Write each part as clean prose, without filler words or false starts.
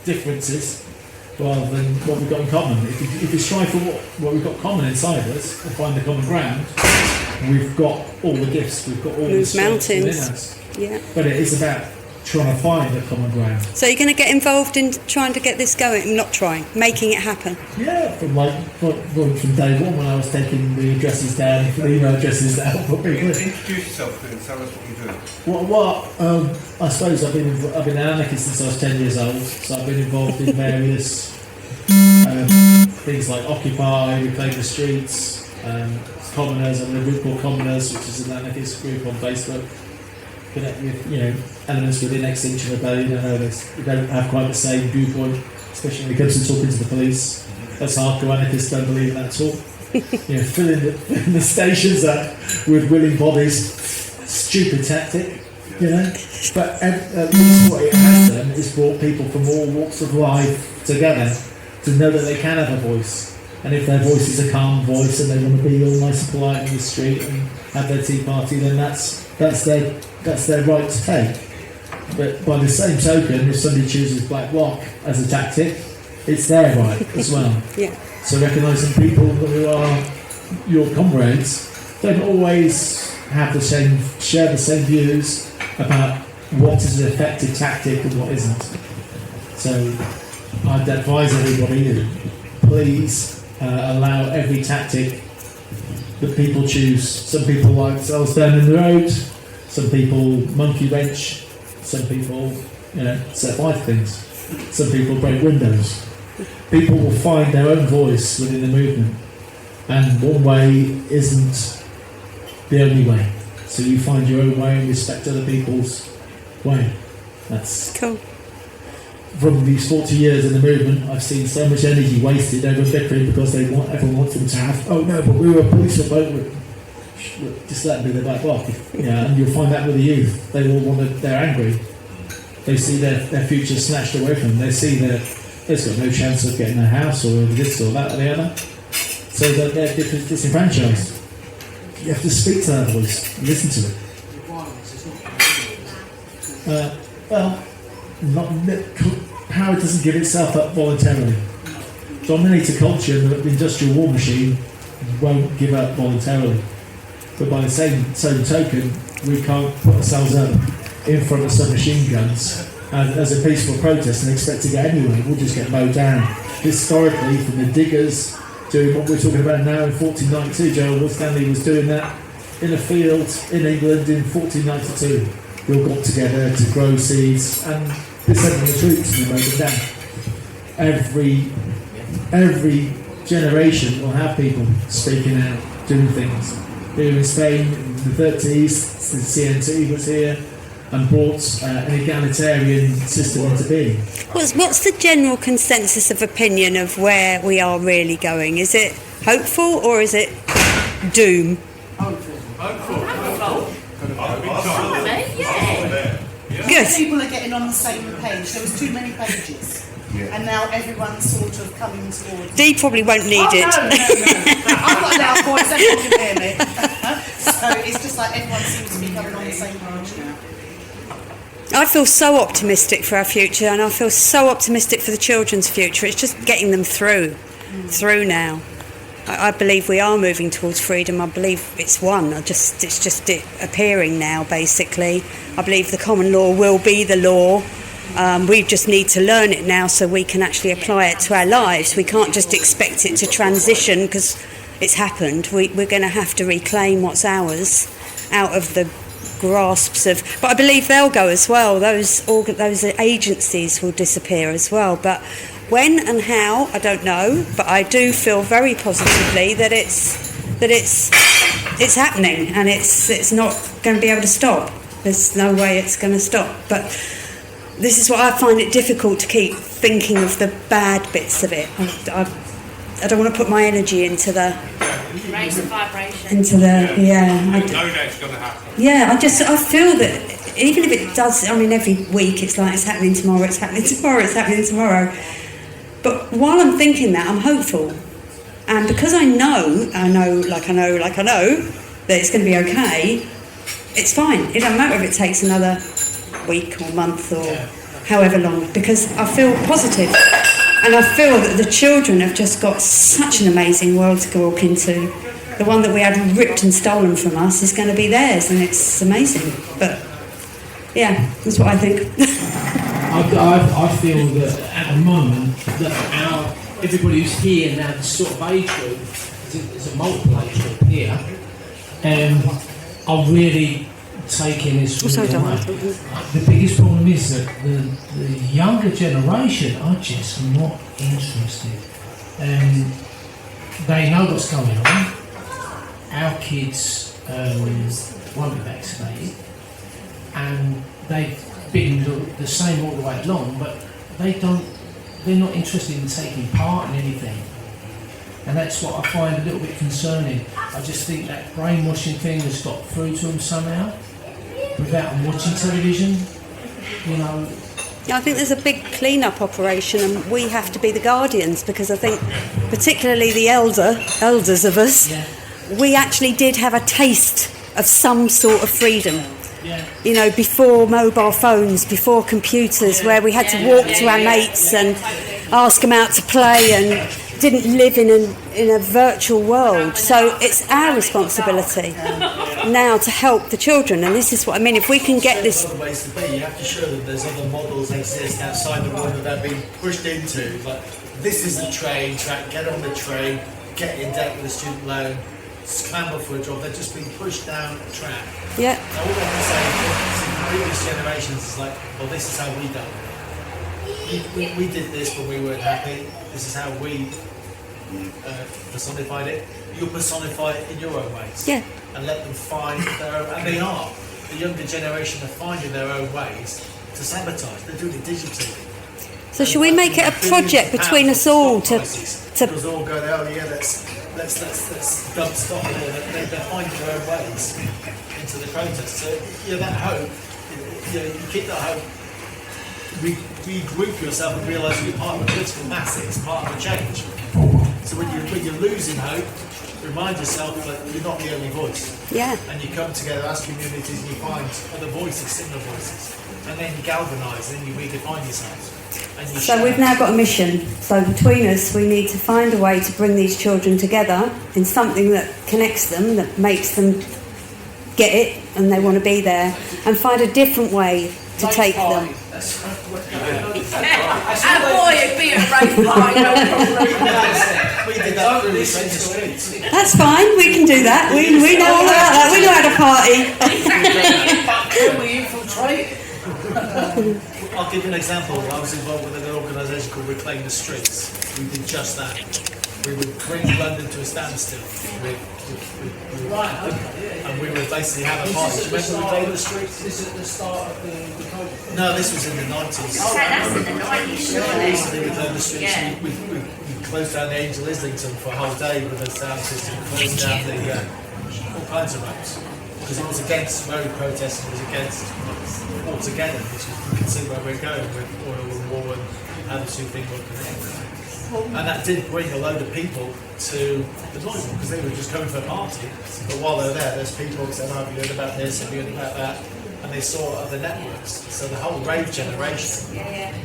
differences rather than what we've got in common. If we strive for what we've got common inside us and find the common ground, we've got all the gifts, we've got all the strengths within us. Yeah. But it is about trying to find the common ground. So you're going to get involved in trying to get this going, making it happen? Yeah, from day one when I was taking the addresses down, the email addresses down for people. Introduce yourself and tell us what you do. I suppose I've been an anarchist since I was 10 years old, so I've been involved in various things like Occupy, Reclaim the Streets, Commoners, and the group called Commoners, which is an anarchist group on Facebook. Connect with elements within Extinction Rebellion. I know we don't have quite the same viewpoint, especially when it comes to talking to the police. That's hardcore anarchists don't believe in that at all. Filling the stations up with willing bodies, stupid tactic. But at least what it has done is brought people from all walks of life together to know that they can have a voice. And if their voice is a calm voice and they want to be all nice and polite in the street and have their tea party, then that's their right to take. But by the same token, if somebody chooses black bloc as a tactic, it's their right as well. Yeah. So recognising people who are your comrades don't always share the same views about what is an effective tactic and what isn't. So I'd advise everybody to please allow every tactic that people choose. Some people like cells down in the road, some people monkey wrench, some people set fire things, some people break windows. People will find their own voice within the movement, and one way isn't the only way. So you find your own way and respect other people's way. That's cool. From these 40 years in the movement, I've seen so much energy wasted over bickering because everyone wants them to have, oh no, but we were a police vote. Just let them be the black bloc. And you'll find that with the youth. They're angry. They see their future snatched away from them. They see that there's got no chance of getting a house or this or that or the other. So that they're disenfranchised. You have to speak to that voice, listen to it. Power doesn't give itself up voluntarily. Dominator culture and the industrial war machine won't give up voluntarily. But by the same token, we can't put ourselves up in front of some machine guns as a peaceful protest and expect to get anywhere. We'll just get mowed down. Historically, from the diggers doing what we're talking about now in 1492, Gerald Stanley was doing that in a field in England in 1492. We all got together to grow seeds and descend on the troops and mowed them down. Every generation will have people speaking out, doing things. Here in Spain, in the 30s, the CNT was here and brought an egalitarian system into being. What's the general consensus of opinion of where we are really going? Is it hopeful or is it doom? Hopeful. Yeah. Good. People are getting on the same page. There was too many pages. And now everyone's sort of coming towards. Dee probably won't need it. No. I've got a loud voice, everyone can hear me. So it's just like everyone seems to be coming on the same page now. I feel so optimistic for our future, and I feel so optimistic for the children's future. It's just getting them through now. I believe we are moving towards freedom. I believe it's won. It's just appearing now, basically. I believe the common law will be the law. We just need to learn it now so we can actually apply it to our lives. We can't just expect it to transition because it's happened. We're going to have to reclaim what's ours out of the grasps of... But I believe they'll go as well. Those agencies will disappear as well. But when and how, I don't know. But I do feel very positively that it's happening and it's not going to be able to stop. There's no way it's going to stop. But this is what I find it difficult to keep thinking of the bad bits of it. I don't want to put my energy into the... Raise the vibration. Into the... Yeah. I know that's going to happen. Yeah, I feel that even if it does, I mean, every week it's like it's happening tomorrow, it's happening tomorrow, it's happening tomorrow. But while I'm thinking that, I'm hopeful. And because I know that it's going to be okay, it's fine. It doesn't matter if it takes another week or month or however long, because I feel positive. And I feel that the children have just got such an amazing world to go walk into. The one that we had ripped and stolen from us is going to be theirs, and it's amazing. But yeah, that's what I think. I feel that at the moment that everybody who's here now, this sort of age group, it's a multiple age group here, are really taking this really away. The biggest problem is that the younger generation are just not interested. They know what's going on. Our kids won't be vaccinated, and they've been the same all the way along, but they're not interested in taking part in anything. And that's what I find a little bit concerning. I just think that brainwashing thing has got through to them somehow, without them watching television, you know. I think there's a big clean-up operation, and we have to be the guardians, because I think particularly the elders of us, we actually did have a taste of some sort of freedom. You know, before mobile phones, before computers, where we had to walk to our mates and ask them out to play, and didn't live in a virtual world. So it's our responsibility now to help the children, and this is what I mean. If we can get this, other ways to be, you have to show them there's other models that exist outside the one that they're being pushed into. Like, this is the train track, get on the train, get in debt with a student loan, scramble for a job. They're just being pushed down a track. yeah. Now, all I can say to previous generations is like, well, this is how we done it. We did this when we weren't happy. This is how we personified it. You'll personify it in your own ways. Yeah. And let them find their own, and they are. The younger generation are finding their own ways to sabotage. They're doing it digitally. So should we make it a project between us all to Because all go, oh yeah, let's dump stock in there. They're finding their own ways into the protest. So that hope, you keep that hope. Regroup yourself and realise you're part of a political mass. It's part of a change. So when you're losing hope, remind yourself that you're not the only voice. Yeah. And you come together as communities and you find other voices, similar voices, and then you galvanise and you redefine yourselves. And you So we've now got a mission. So between us, we need to find a way to bring these children together in something that connects them, that makes them get it and they want to be there, and find a different way to take them. And boy, it'd be a rave party, no problem. We did that through the centre streets. That's fine, we can do that. We know all about that. We know how to party. We infiltrate. I'll give you an example. I was involved with an organisation called Reclaim the Streets. We did just that. We would bring London to a standstill and we would basically have a party. Do you remember Reclaim the Streets? This is at the start of the COVID. No, this was in the 90s. So that's in the 90s, surely. Recently Reclaim the Streets. Yeah. We closed down the Angel Islington for a whole day with a sound system. Closed down all kinds of roads. Because it was against road protests, it was against altogether, which you can see where we're going with oil and war and how the two things were connected. And that did bring a load of people to the noise because they were just going for a party. But while they were there, there's people who said, oh, have you heard about this, have you heard about that? And they saw other networks. So the whole rave generation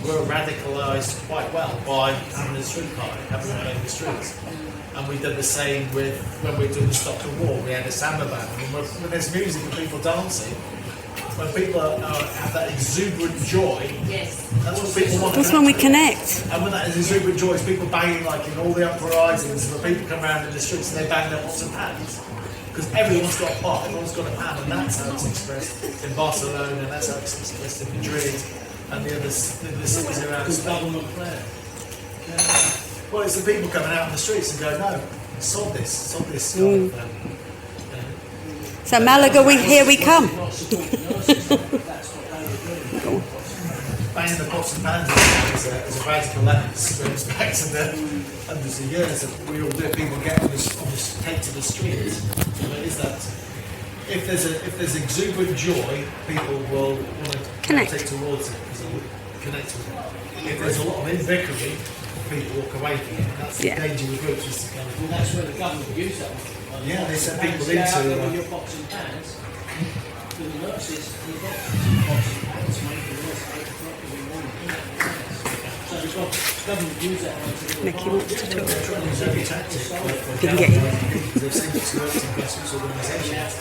were radicalised quite well by having a street party, having a in the streets. And we did the same with when we were doing the Stop the War. We had a samba band. And when there's music and people dancing, when people have that exuberant joy, that's what people want to That's when we connect. And when that is exuberant joy, it's people banging like in all the upper horizons, and the people come around in the streets and they bang their pots and pans. Because everyone's got a pot, everyone's got a pan, and that's how it's expressed in Barcelona, and that's how it's expressed in Madrid, and the other cities around Spain. Well, it's the people coming out on the streets and going, no, sod this kind of, So Malaga, here we come. banging the pots and pans is a radical act that goes back to the hundreds of years that we all do. People get on this take to the streets. Is that if there's exuberant joy, people will want to take towards it because they connect with it. If there's a lot of invickery, people walk away from it. That's the danger with groups. Is to kind of, That's where the government use that. yeah, they send people Stay out there into. with your pots and pans. The nurses, the doctors, pots and pans, make the nurse 8 o'clock every morning. Government use it. Mickey wants to talk. Trying to use every tactic. You can get in. They've sent it to work in grassroots organisations.